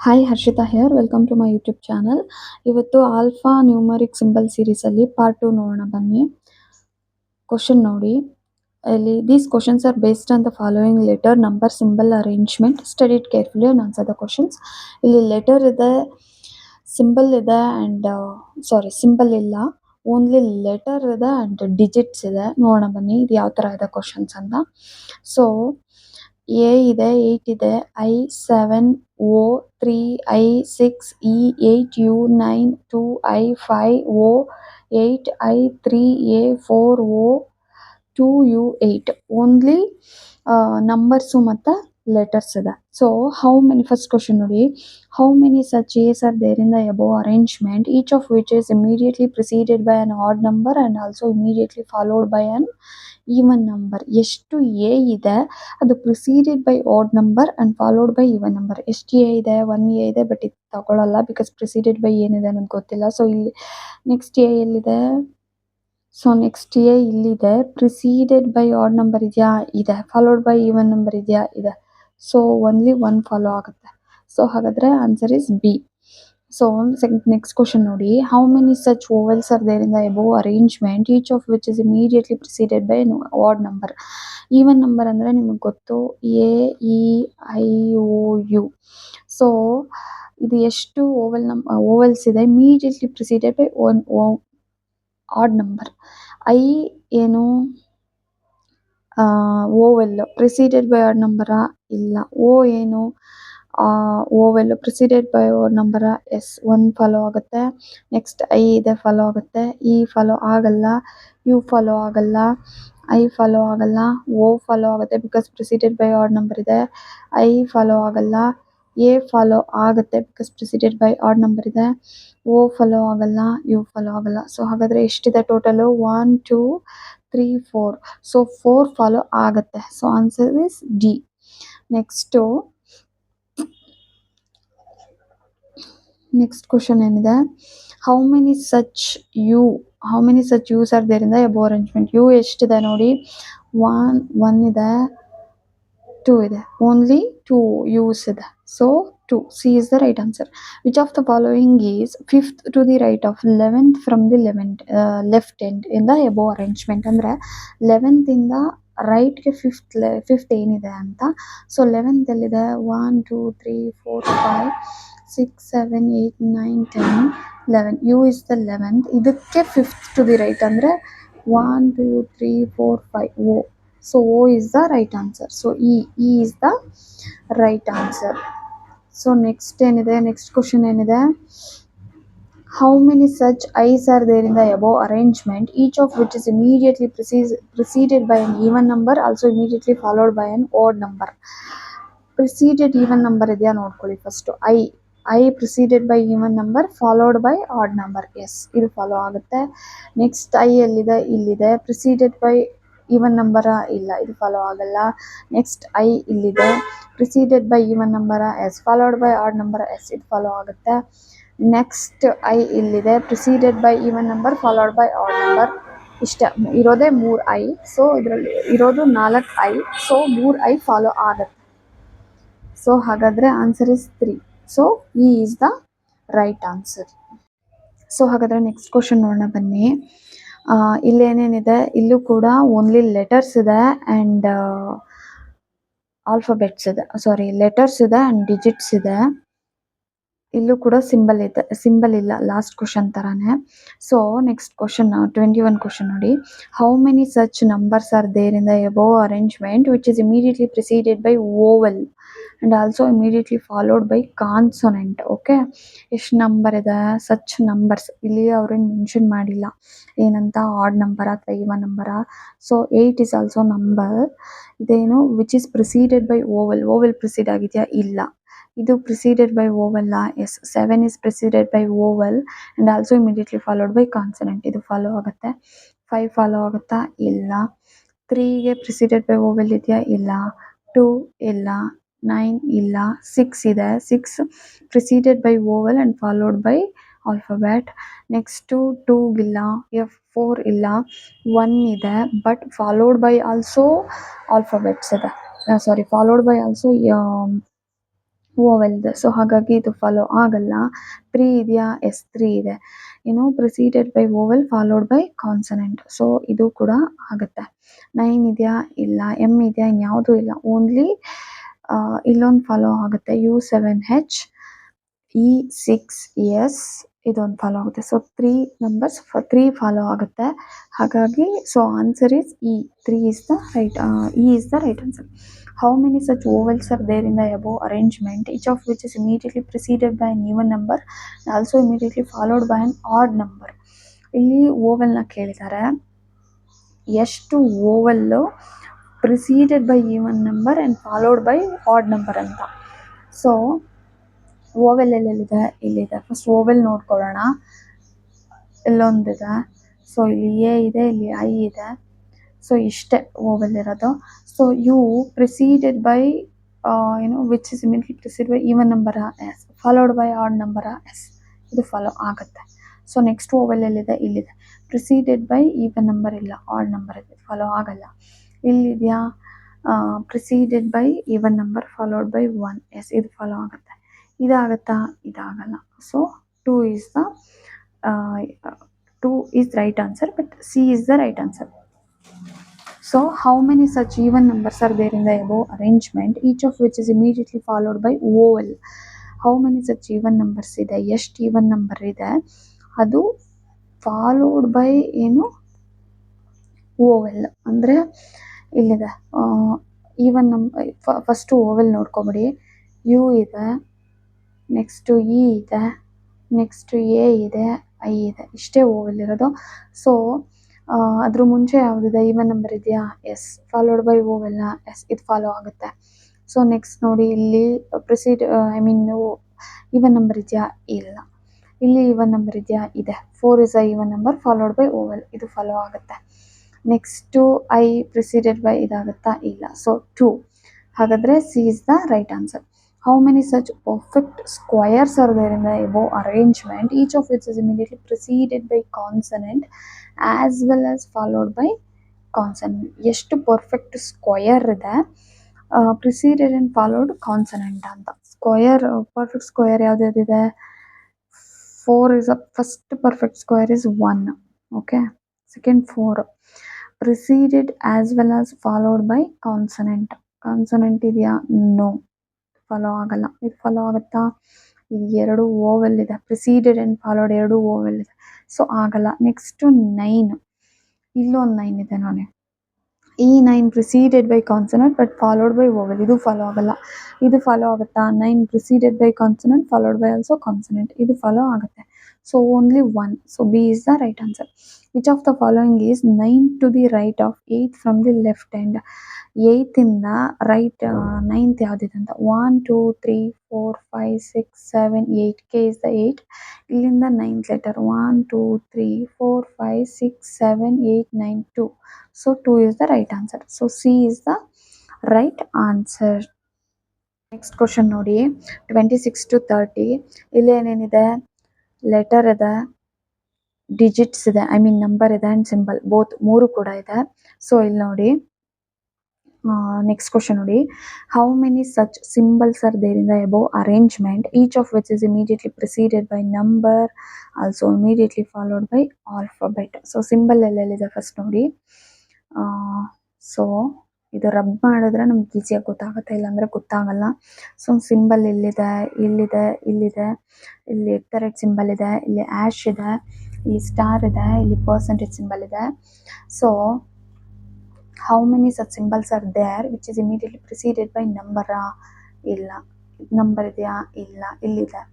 Hi Harshita here welcome to my YouTube channel. ಇವತ್ತು alpha numeric symbol ಸೀರೀಸಲ್ಲಿ part 2 ನೋಡೋಣ ಬನ್ನಿ. ಕ್ವಶನ್ ನೋಡಿ, ಇಲ್ಲಿ these questions are based on the following letter number symbol arrangement. Study it carefully and answer the questions. ಇಲ್ಲಿ letter ಇದೆ, symbol ಇದೆ and symbol ಇಲ್ಲ, ಓನ್ಲಿ ಲೆಟರ್ ಇದೆ ಅಂಡ್ ಡಿಜಿಟ್ಸ್ ಇದೆ. ನೋಡೋಣ ಬನ್ನಿ ಇದು ಯಾವ ತರ ಇದೆ ಕ್ವಶನ್ಸ್ ಅಂತ. ಸೊ ಎ ಇದೆ, 8 ಇದೆ, I 7, O 3, I 6, E 8, U 9, 2, I 5, O 8, I 3, A 4, O 2, U 8. Only numbers ಮತ್ತು ಲೆಟರ್ಸ್ ಇದೆ. So how many, first question ನೋಡಿ, how many such as are there in the above arrangement, each of which is immediately preceded by an odd number and also immediately followed by an even number. ಎಷ್ಟು A ಇದೆ ಅದು ಪ್ರಿಸೀಡೆಡ್ by odd number and followed by even number. ಎಷ್ಟು A ಇದೆ, 1 A ಇದೆ, but ಇದು ತಗೊಳ್ಳಲ್ಲ because preceded by ಏನಿದೆ ನನಗೆ ಗೊತ್ತಿಲ್ಲ. ಸೊ ಇಲ್ಲಿ ನೆಕ್ಸ್ಟ್ ಎ ಎಲ್ಲಿದೆ, ಸೊ ನೆಕ್ಸ್ಟ್ ಎ ಇಲ್ಲಿದೆ. ಪ್ರಿಸೀಡೆಡ್ ಬೈ ಆಡ್ ನಂಬರ್ ಇದೆಯಾ, ಇದೆ. ಫಾಲೋಡ್ ಬೈ ಈವನ್ ನಂಬರ್ ಇದೆಯಾ, ಇದೆ. ಸೊ ಓನ್ಲಿ 1 ಫಾಲೋ ಆಗುತ್ತೆ. ಸೊ ಹಾಗಾದ್ರೆ answer is B. So next question ನೋಡಿ, how many such vowels are there in the above arrangement, each of which is immediately preceded by odd number. Even number ಅಂದರೆ ನಿಮಗೆ ಗೊತ್ತು, A E I O U. So ಇದು ಎಷ್ಟು vowels ಇದೆ immediately preceded by odd number. I ಏನು vowel preceded by odd ನಂಬರಾ, ಇಲ್ಲ. O ಏನು vowel preceded by add number, yes. 1 follow ಆಗುತ್ತೆ. ನೆಕ್ಸ್ಟ್ ಐ ಇದೆ, ಫಾಲೋ ಆಗುತ್ತೆ. ಇ ಫಾಲೋ ಆಗಲ್ಲ, ಯು ಫಾಲೋ ಆಗಲ್ಲ, ಐ ಫಾಲೋ ಆಗಲ್ಲ, ಓ ಫಾಲೋ ಆಗುತ್ತೆ because preceded by odd number ಇದೆ. ಐ ಫಾಲೋ ಆಗಲ್ಲ, ಎ ಫಾಲೋ ಆಗುತ್ತೆ because preceded by odd number ಇದೆ. ಓ ಫಾಲೋ ಆಗಲ್ಲ, ಯು ಫಾಲೋ ಆಗಲ್ಲ. ಸೊ ಹಾಗಾದ್ರೆ ಎಷ್ಟಿದೆ ಟೋಟಲು, 1 2 3 4. ಸೊ 4 ಫಾಲೋ ಆಗುತ್ತೆ. So answer is D. Next question ಏನಿದೆ, how many such use R there in the above arrangement. U ಎಷ್ಟಿದೆ ನೋಡಿ, 1 ಇದೆ, 2 ಇದೆ. ಓನ್ಲಿ 2 ಯೂಸ್ ಇದೆ. So 2. C is the right answer. Which of the following is fifth to the right of 11th from the left end in the above arrangement. ಅಂದರೆ 11th ಇಂದ ರೈಟ್ಗೆ fifth ಏನಿದೆ ಅಂತ. So 11th ಎಲ್ಲಿದೆ, 1 2 3 4 5 6 7 8 9 10 11. U is the 11th. ಇದಕ್ಕೆ fifth to the right ಅಂದರೆ 1 2 3 4 5 O. So O is the right answer. So E is the right answer. So next question ಏನಿದೆ, how many such I's are there in the above arrangement, each of which is immediately preceded by an even number, also immediately followed by an odd number. Preceded even number ಇದೆಯಾ ನೋಡ್ಕೊಳ್ಳಿ first. I preceded by even number followed by odd number, yes, ಇದು follow ಆಗುತ್ತೆ. Next I ಎಲ್ಲಿದೆ, ಇಲ್ಲಿದೆ. Preceded by even number, ಇಲ್ಲ, ಇದು follow ಆಗಲ್ಲ. Next I ಇಲ್ಲಿದೆ, preceded by even number, yes. Followed by odd number, yes, ಇದು follow ಆಗುತ್ತೆ. ನೆಕ್ಸ್ಟ್ ಐ ಇಲ್ಲಿದೆ, preceded by even number followed by odd number. ಇಷ್ಟ ಇರೋದೇ 3 ಐ. ಸೊ ಇದರಲ್ಲಿ ಇರೋದು 4 ಐ. ಸೊ 3 ಐ ಫಾಲೋ ಆಗುತ್ತೆ. ಸೊ ಹಾಗಾದರೆ answer is 3. So E is the right answer. So ಹಾಗಾದರೆ ನೆಕ್ಸ್ಟ್ ಕ್ವಶನ್ ನೋಡೋಣ ಬನ್ನಿ. ಇಲ್ಲೇನೇನಿದೆ, ಇಲ್ಲೂ ಕೂಡ ಓನ್ಲಿ ಲೆಟರ್ಸ್ ಇದೆ ಆ್ಯಂಡ್ ಆಲ್ಫಾಬೆಟ್ಸ್ ಇದೆ, ಲೆಟರ್ಸ್ ಇದೆ ಆ್ಯಂಡ್ ಡಿಜಿಟ್ಸ್ ಇದೆ. ಇಲ್ಲೂ ಕೂಡ ಸಿಂಬಲ್ ಇಲ್ಲ, ಲಾಸ್ಟ್ ಕ್ವಶನ್ ಥರನೇ. ಸೊ ನೆಕ್ಸ್ಟ್ ಕ್ವಶನ್ 21 ಕ್ವಶನ್ ನೋಡಿ, how many such numbers are there in the above arrangement which is immediately preceded by vowel and also immediately followed by consonant. Okay, ಎಷ್ಟು number ಇದೆ such numbers, ಇಲ್ಲಿ ಅವ್ರೇನು mention ಮಾಡಿಲ್ಲ ಏನಂತ, odd number ಅಥವಾ even number. So 8 is also number. ಇದೇನು, which is preceded by vowel precede ಆಗಿದೆಯಾ, ಇಲ್ಲ. ಇದು ಪ್ರಿಸೀಡೆಡ್ by vowel, yes. 7 is preceded by vowel and also immediately followed by consonant, ಇದು ಫಾಲೋ ಆಗುತ್ತೆ. 5 ಫಾಲೋ ಆಗುತ್ತಾ, ಇಲ್ಲ. 3ಗೆ ಪ್ರಿಸೀಡೆಡ್ ಬೈ ಓವೆಲ್ ಇದೆಯಾ, ಇಲ್ಲ. 2 ಇಲ್ಲ. 9 ಇಲ್ಲ. 6 ಇದೆ, 6 preceded by vowel and followed by alphabet. Next 2 ಇಲ್ಲ. 4 ಇಲ್ಲ. 1 ಇದೆ but followed by also alphabets ಇದೆ, ಫಾಲೋಡ್ ಬೈ ಆಲ್ಸೋ ಓವೆಲ್ದು. ಸೊ ಹಾಗಾಗಿ ಇದು ಫಾಲೋ ಆಗಲ್ಲ. 3 ಇದೆಯಾ? ಎಸ್ 3 ಇದೆ. Preceded by vowel followed by consonant. So ಇದು ಕೂಡ ಆಗುತ್ತೆ. 9 ಇದೆಯಾ? ಇಲ್ಲ. ಎಮ್ ಇದೆಯಾ? ಇನ್ಯಾವುದೂ ಇಲ್ಲ. ಓನ್ಲಿ ಇಲ್ಲೊಂದು ಫಾಲೋ ಆಗುತ್ತೆ. U7H E6S ಇದೊಂದು ಫಾಲೋ ಆಗುತ್ತೆ. ಸೊ 3 ನಂಬರ್ಸ್ 3 ಫಾಲೋ ಆಗುತ್ತೆ. ಹಾಗಾಗಿ so answer is E. 3 is the right. E is the right answer. How many such vowels are there in the above arrangement, each of which is immediately preceded by an even number and also immediately followed by an odd number? ಇಲ್ಲಿ ಓವೆಲ್ನ ಕೇಳಿದ್ದಾರೆ. ಎಷ್ಟು vowel preceded by even number and followed by odd number ಅಂತ. So vowel ಎಲ್ಲೆಲ್ಲಿದೆ? ಇಲ್ಲಿದೆ. First vowel ನೋಡ್ಕೊಳ್ಳೋಣ. ಇಲ್ಲೊಂದಿದೆ. So ಇಲ್ಲಿ A ಇದೆ, ಇಲ್ಲಿ ಐ ಇದೆ. ಸೊ ಇಷ್ಟೇ ಓವೆಲ್ ಇರೋದು. So U preceded by which is immediately precede by even number yes, followed by odd number yes, ಇದು ಫಾಲೋ ಆಗುತ್ತೆ. ಸೊ ನೆಕ್ಸ್ಟ್ ಓವೆಲ್ ಎಲ್ಲಿದೆ? ಇಲ್ಲಿದೆ. ಪ್ರಿಸೀಡೆಡ್ ಬೈ ಈವನ್ ನಂಬರ್ ಇಲ್ಲ, ಆಡ್ ನಂಬರ್ ಇದೆ, ಫಾಲೋ ಆಗಲ್ಲ. ಇಲ್ಲಿದೆಯಾ? Preceded by even number followed by 1 yes, ಇದು follow ಆಗುತ್ತೆ. ಇದಾಗತ್ತಾ? ಇದಾಗಲ್ಲ. So 2 is right answer, but C is the right answer. So how many such even numbers are there in the above arrangement, each of which is immediately followed by vowel? How many such even numbers ಇದೆ? ಎಷ್ಟು even number ಇದೆ? ಅದು followed by vowel. ಅಂದರೆ ಇಲ್ಲಿದೆ even number. First vowel ನೋಡ್ಕೊಬಿಡಿ. U ಇದೆ, next E ಇದೆ, next A ಇದೆ, ಐ ಇದೆ. ಇಷ್ಟೇ ಓವೆಲ್ ಇರೋದು. ಸೊ ಅದ್ರ ಮುಂಚೆ ಯಾವುದಿದೆ? ಈವನ್ ನಂಬರ್ ಇದೆಯಾ? ಎಸ್, ಫಾಲೋಡ್ ಬೈ ಓವೆಲ್ನ ಎಸ್, ಇದು ಫಾಲೋ ಆಗುತ್ತೆ. ಸೊ ನೆಕ್ಸ್ಟ್ ನೋಡಿ, ಇಲ್ಲಿ ಈವನ್ ನಂಬರ್ ಇದೆಯಾ? ಇಲ್ಲ. ಇಲ್ಲಿ ಈವನ್ ನಂಬರ್ ಇದೆಯಾ? ಇದೆ. 4 is a even number followed by vowel, ಇದು ಫಾಲೋ ಆಗುತ್ತೆ. ನೆಕ್ಸ್ಟು ಐ ಪ್ರಿಸೀಡೆಡ್ ಬೈ ಇದಾಗುತ್ತಾ? ಇಲ್ಲ. ಸೊ 2. ಹಾಗಾದರೆ C is the right answer. How many such perfect squares are there in the above arrangement, each of which is immediately preceded by consonant as well as followed by consonant? ಎಷ್ಟು perfect square ಇದೆ? Preceded and followed consonant ಅಂತ. Square, perfect square ಯಾವುದ್ಯಾವುದಿದೆ? 4 is a first perfect square is 1. Okay. Second 4. Preceded as well as followed by consonant. Consonant ಇದೆಯಾ? No, follow ಆಗಲ್ಲ. ಇದು follow ಆಗುತ್ತಾ? ಎರಡು vowel ಇದೆ. ಪ್ರಿಸೀಡೆಡ್ ಆ್ಯಂಡ್ ಫಾಲೋಡ್ ಎರಡು ಓವೆಲ್ ಇದೆ. ಸೊ ಆಗಲ್ಲ. ನೆಕ್ಸ್ಟು 9. ಇಲ್ಲೊಂದು 9 ಇದೆ ನೋಡಿ. ಈ 9 preceded by consonant but followed by vowel, ಇದು ಫಾಲೋ ಆಗಲ್ಲ. ಇದು ಫಾಲೋ ಆಗುತ್ತಾ? 9 preceded by consonant followed by also consonant, ಇದು ಫಾಲೋ ಆಗುತ್ತೆ. So only 1. So B is the right answer. Which of the following is 9 to the right of 8 from the left end? 8 ಇಂದ right 9th ಯಾವುದಿದೆ ಅಂತ. 1 2 3 4 5 6 7 8. K is the 8. ಇಲ್ಲಿಂದ 9th letter 1 2 3 4 5 6 7 8 9 2. So 2 is the right answer. So C is the right answer. Next question ನೋಡಿ, 26 to 30. ಇಲ್ಲಿ ಏನೇನಿದೆ? Letter ಇದೆ, digits ಇದೆ, number ಇದೆ ಆ್ಯಂಡ್ ಸಿಂಬಲ್, ಬೋತ್ 3 ಕೂಡ ಇದೆ. ಸೊ ಇಲ್ಲಿ ನೋಡಿ, ನೆಕ್ಸ್ಟ್ ಕ್ವಶನ್ ನೋಡಿ. How many such symbols are there in the above arrangement, each of which is immediately preceded by number, also immediately followed by alphabet. So symbol ಎಲ್ಲೆಲ್ಲಿದೆ first ನೋಡಿ. So ಇದು rub ಮಾಡಿದ್ರೆ ನಮ್ಗೆ ಈಸಿಯಾಗಿ ಗೊತ್ತಾಗುತ್ತೆ, ಇಲ್ಲಾಂದರೆ ಗೊತ್ತಾಗಲ್ಲ. ಸೊ ಸಿಂಬಲ್ ಇಲ್ಲಿದೆ, ಇಲ್ಲಿದೆ, ಇಲ್ಲಿದೆ, ಇಲ್ಲಿ ಎಕ್ಟರೆಟ್ ಸಿಂಬಲ್ ಇದೆ, ಇಲ್ಲಿ ಆ್ಯಶ್ ಇದೆ, ಇಲ್ಲಿ ಸ್ಟಾರ್ ಇದೆ, ಇಲ್ಲಿ ಪರ್ಸೆಂಟೇಜ್ ಸಿಂಬಲ್ ಇದೆ. So how many such symbols are there which is immediately preceded by ನಂಬರಾ? ಇಲ್ಲ. ನಂಬರ್ ಇದೆಯಾ? ಇಲ್ಲ. ಇಲ್ಲಿದೆ.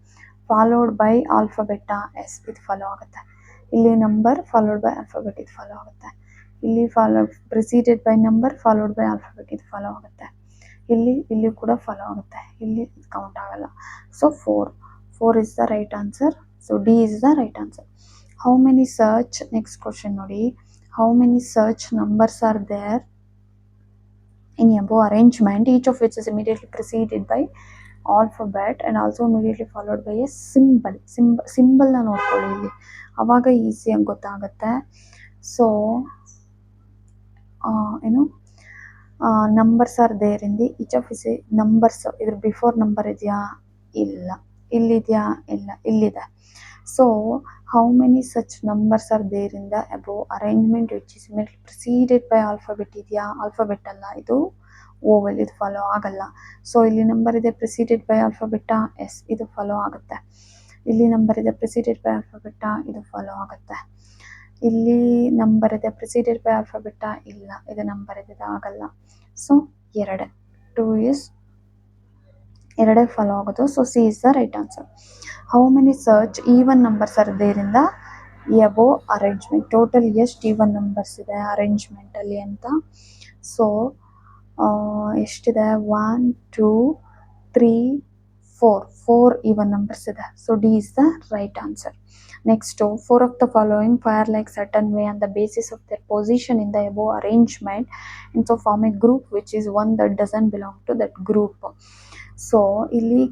ಫಾಲೋಡ್ ಬೈ ಆಲ್ಫಾಬೆಟಾ? ಎಸ್, ಇದು ಫಾಲೋ ಆಗುತ್ತೆ. ಇಲ್ಲಿ ನಂಬರ್ ಫಾಲೋಡ್ ಬೈ ಆಲ್ಫಾಬೆಟ್, ಇದು ಫಾಲೋ ಆಗುತ್ತೆ. ಇಲ್ಲಿ preceded by number followed by alphabet, ಇದು ಫಾಲೋ ಆಗುತ್ತೆ. ಇಲ್ಲಿ ಕೂಡ ಫಾಲೋ ಆಗುತ್ತೆ. ಇಲ್ಲಿ ಕೌಂಟ್ ಆಗಲ್ಲ. So 4 is the right answer. So D is the right answer. How many such, next question ನೋಡಿ, how many such numbers are there in above arrangement, each of which is immediately preceded by alphabet and also immediately followed by a symbol. ಸಿಂಬಲ್ನ ನೋಡ್ಕೊಳ್ಳಿ ಇಲ್ಲಿ, ಅವಾಗ ಈಸಿಯಾಗಿ ಗೊತ್ತಾಗುತ್ತೆ. So numbers are there in the each of is numbers. ಇದ್ರ before number ಇದೆಯಾ? ಇಲ್ಲ. ಇಲ್ಲಿದೆಯಾ? ಇಲ್ಲ. ಇಲ್ಲಿದೆ. So how many such numbers are there in the above arrangement which is preceded by alphabet ಇದೆಯಾ? ಆಲ್ಫಾಬೆಟ್ ಅಲ್ಲ, ಇದು ಓವಲ್, ಇದು ಫಾಲೋ ಆಗಲ್ಲ. ಸೊ ಇಲ್ಲಿ ನಂಬರ್ ಇದೆ ಪ್ರಿಸೀಡೆಡ್ ಬೈ ಆಲ್ಫಾಬೆಟಾ? ಎಸ್, ಇದು ಫಾಲೋ ಆಗುತ್ತೆ. ಇಲ್ಲಿ ನಂಬರ್ ಇದೆ ಪ್ರಿಸೀಡೆಡ್ ಬೈ ಆಲ್ಫಾಬೆಟಾ? ಇದು ಫಾಲೋ ಆಗುತ್ತೆ. ಇಲ್ಲಿ ನಂಬರ್ ಇದೆ ಪ್ರಿಸೀಡೆಡ್ ಬೈ ಆಲ್ಫಾಬೆಟಾ? ಇಲ್ಲ, ಇದು ನಂಬರ್ ಇದೆ, ಇದು ಆಗಲ್ಲ. ಸೊ ಎರಡೇ, 2 ಇಸ್ ಎರಡೇ ಫಾಲೋ ಆಗೋದು. So C is the right answer. How many ಸರ್ಚ್ even numbers are there in the above arrangement? Total ಎಷ್ಟು ಈವನ್ ನಂಬರ್ಸ್ ಇದೆ ಅರೇಂಜ್ಮೆಂಟಲ್ಲಿ ಅಂತ. ಸೊ ಎಷ್ಟಿದೆ? 1 2 3 4 ಈವನ್ ನಂಬರ್ಸ್ ಇದೆ. So D is the right answer. Next, 4 of the following fire like certain way on the basis of their position in the above arrangement and so form a group which is one that doesn't belong to that group. So ಇಲ್ಲಿ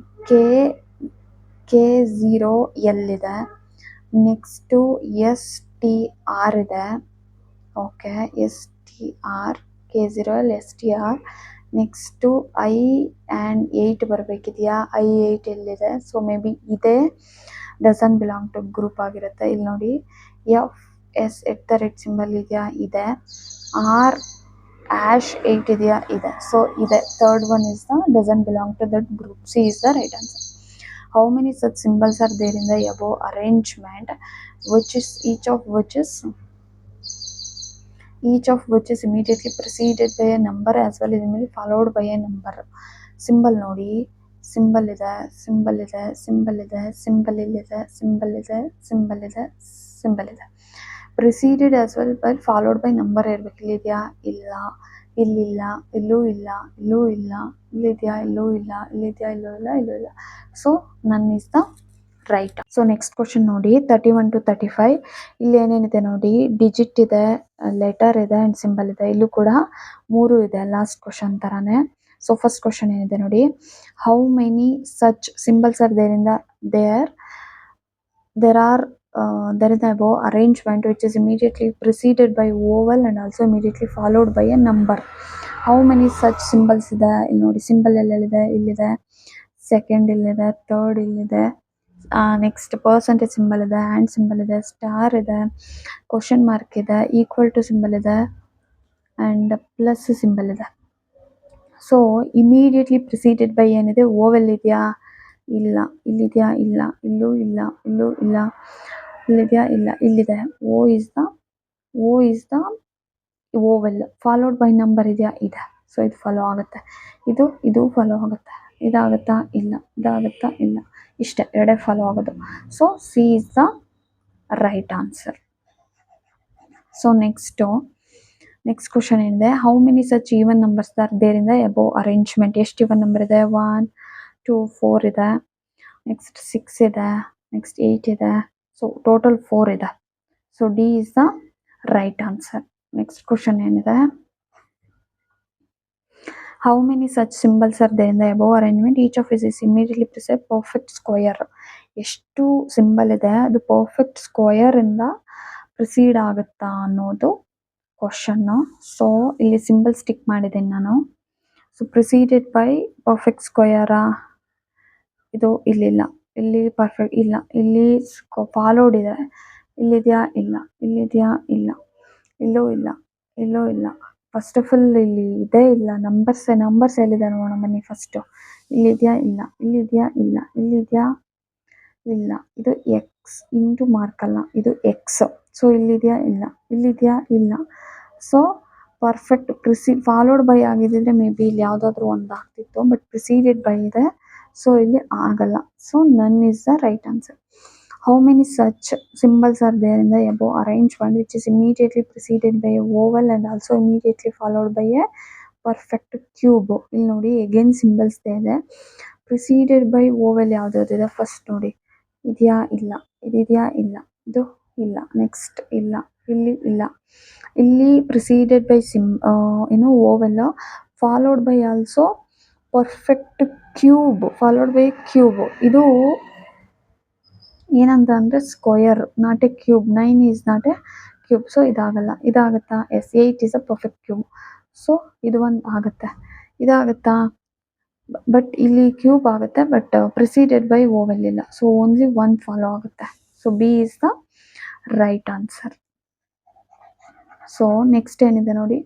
K0 ಇದೆ, next STR ಇದೆ. Okay, STR, K0 STR. Next I and 8 ಬರಬೇಕಿದೆಯಾ? I8 ಎಲ್ಲಿದೆ? So may be ಇದೇ doesn't belong to group ಆಗಿರುತ್ತೆ. ಇಲ್ಲಿ ನೋಡಿ, FS @ ಇದೆಯಾ? ಇದೆ. R#8 ಇದೆಯಾ? ಇದೆ. ಸೊ ಇದೆ. Third one is the doesn't belong to that group. C is the right answer. How many such symbols are there in the above arrangement which is each of which is immediately preceded by a number as well as immediately followed by a number? Symbol ನೋಡಿ, symbol ಇದೆ, symbol ಇದೆ, symbol ಇದೆ, symbol ಇಲ್ಲಿದೆ, symbol ಇದೆ, symbol ಇದೆ, symbol ಇದೆ. Preceded as well by followed by number ಇರಬೇಕು. ಇಲ್ಲಿದೆಯಾ? ಇಲ್ಲ. ಇಲ್ಲಿಲ್ಲ, ಇಲ್ಲೂ ಇಲ್ಲ, ಇಲ್ಲೂ ಇಲ್ಲ, ಇಲ್ಲಿದೆಯಾ? ಇಲ್ಲೂ ಇಲ್ಲ, ಇಲ್ಲಿದೆಯಾ? ಇಲ್ಲೂ ಇಲ್ಲ, ಇಲ್ಲೂ ಇಲ್ಲ. So none is the right. So next question ನೋಡಿ, 31 to 35. ಇಲ್ಲಿ ಏನೇನಿದೆ ನೋಡಿ, ಡಿಜಿಟ್ ಇದೆ, ಲೆಟರ್ ಇದೆ ಅಂಡ್ ಸಿಂಬಲ್ ಇದೆ. ಇಲ್ಲೂ ಕೂಡ 3 ಇದೆ, ಲಾಸ್ಟ್ ಕ್ವಶನ್ ತರಾನೇ. ಸೊ ಫಸ್ಟ್ ಕ್ವಶನ್ ಏನಿದೆ ನೋಡಿ, how many such symbols are there in the there is an above arrangement which is immediately preceded by vowel and also immediately followed by a number. How many such symbols ಇದೆ? ಇಲ್ಲಿ ನೋಡಿ, symbol ಎಲ್ಲೆಲ್ಲಿದೆ? ಇಲ್ಲಿದೆ. Second ಇಲ್ಲಿದೆ, third ಇಲ್ಲಿದೆ. Next percentage symbol ಇದೆ, and symbol ಇದೆ, star ಇದೆ, question mark ಇದೆ, ಈಕ್ವಲ್ ಟು ಸಿಂಬಲ್ ಇದೆ ಆ್ಯಂಡ್ ಪ್ಲಸ್ ಸಿಂಬಲ್ ಇದೆ. ಸೊ ಇಮಿಡಿಯೇಟ್ಲಿ ಪ್ರಿಸೀಡೆಡ್ ಬೈ ಏನಿದೆ? ಓವೆಲ್ ಇದೆಯಾ? ಇಲ್ಲ. ಇಲ್ಲಿದೆಯಾ? ಇಲ್ಲ. ಇಲ್ಲೂ ಇಲ್ಲ, ಇಲ್ಲೂ ಇಲ್ಲ, ಇಲ್ಲಿದೆಯಾ? ಇಲ್ಲ. ಇಲ್ಲಿದೆ. O is the vowel. Followed by number ಇದೆಯಾ? ಇದೆ. ಸೊ ಇದು ಫಾಲೋ ಆಗುತ್ತೆ. ಇದು ಫಾಲೋ ಆಗುತ್ತೆ. ಇದಾಗುತ್ತಾ? ಇಲ್ಲ. ಇದಾಗುತ್ತಾ? ಇಲ್ಲ. ಇಷ್ಟೇ, ಎರಡೇ ಫಾಲೋ ಆಗೋದು. So C is the right answer. So next question ಏನಿದೆ, how many such even numbers are there in the above arrangement? ಎಷ್ಟು ಈವನ್ ನಂಬರ್ ಇದೆ? 1 2 4 ಇದೆ, ನೆಕ್ಸ್ಟ್ 6 ಇದೆ, ನೆಕ್ಸ್ಟ್ 8 ಇದೆ. ಸೊ ಟೋಟಲ್ 4 ಇದೆ. So D is the right answer. Next question ಏನಿದೆ, how many such symbols are there in the above arrangement each of is immediately preside perfect square? ಎಷ್ಟು symbol ಇದೆ, ಅದು perfect square ಇಂದ precede ಆಗುತ್ತಾ ಅನ್ನೋದು question. So ಇಲ್ಲಿ symbol stick ಮಾಡಿದ್ದೀನಿ ನಾನು. ಸೊ ಪ್ರಿಸೀಡೆಡ್ ಬೈ ಪರ್ಫೆಕ್ಟ್ ಸ್ಕ್ವಯರಾ? ಇದು ಇಲ್ಲಿಲ್ಲ, ಇಲ್ಲಿ ಪರ್ಫೆಕ್ಟ್ ಇಲ್ಲ, ಇಲ್ಲಿ ಫಾಲೋಡ್ ಇದೆ, ಇಲ್ಲಿದೆಯಾ? ಇಲ್ಲ. ಇಲ್ಲಿದೆಯಾ? ಇಲ್ಲ. ಇಲ್ಲೂ ಇಲ್ಲ, ಇಲ್ಲೂ ಇಲ್ಲ. ಫಸ್ಟ್ ಆಫ್ ಆಲ್ ಇಲ್ಲಿ ಇದೇ ಇಲ್ಲ. ನಂಬರ್ಸ್ ಎಲ್ಲಿದೆ ನೋಡೋಣ ಬನ್ನಿ ಫಸ್ಟು. ಇಲ್ಲಿದೆಯಾ? ಇಲ್ಲ. ಇಲ್ಲಿದೆಯಾ? ಇಲ್ಲ. ಇಲ್ಲಿದೆಯಾ? ಇಲ್ಲ. ಇದು ಎಕ್ಸ್ ಇಂಟು ಮಾರ್ಕ್ ಅಲ್ಲ, ಇದು ಎಕ್ಸ್. ಸೊ ಇಲ್ಲಿದೆಯಾ? ಇಲ್ಲ. ಇಲ್ಲಿದೆಯಾ? ಇಲ್ಲ. ಸೊ ಪರ್ಫೆಕ್ಟ್ ಫಾಲೋಡ್ ಬೈ ಆಗಿದ್ದರೆ ಮೇ ಬಿ ಇಲ್ಲಿ ಯಾವುದಾದ್ರೂ ಒಂದು ಆಗ್ತಿತ್ತು, ಬಟ್ ಪ್ರಿಸೀಡೆಡ್ ಬೈ ಇದೆ. ಸೊ ಇಲ್ಲಿ ಆಗಲ್ಲ. So none is the right answer. How many such symbols are there in the above arrangement which is immediately preceded by a vowel and also immediately followed by a perfect cube? ಇಲ್ಲಿ ನೋಡಿ, again symbols ಇದೆ. Preceded by vowel ಯಾವ್ದಾವ್ದಿದೆ? First ನೋಡಿ, ಇದೆಯಾ? ಇಲ್ಲ. ಇದಿದೆಯಾ? ಇಲ್ಲ. ಇದು ಇಲ್ಲ. ನೆಕ್ಸ್ಟ್ ಇಲ್ಲ. ಇಲ್ಲಿ ಇಲ್ಲ. ಇಲ್ಲಿ preceded by vowel followed by also perfect cube, followed by cube. ಇದು ಏನಂತ ಅಂದರೆ square, not a cube. 9 is not a cube. So ಇದಾಗಲ್ಲ. ಇದಾಗುತ್ತಾ? Yes. 8 is a perfect cube. So ಇದು ಒಂದು ಆಗುತ್ತೆ. ಇದಾಗುತ್ತಾ? ಬಟ್ ಇಲ್ಲಿ ಕ್ಯೂಬ್ ಆಗುತ್ತೆ, ಬಟ್ ಪ್ರಿಸೀಡೆಡ್ ಬೈ ಓವೆಲ್ ಇಲ್ಲ. ಸೊ ಓನ್ಲಿ ಒನ್ ಫಾಲೋ ಆಗುತ್ತೆ. So B is the right answer. So next ಏನಿದೆ ನೋಡಿ,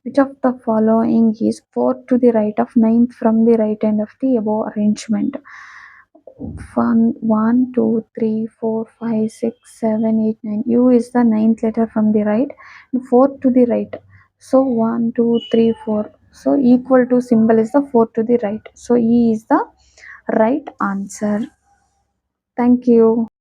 which of the following is 4 to the right of 9th from the right end of the above arrangement. 1 2 3 4 5 6 7 8 9. U is the 9th letter from the right, 4 to the right. So 1 2 3 4. So equal to symbol is the 4 to the right. So E is the right answer. Thank you.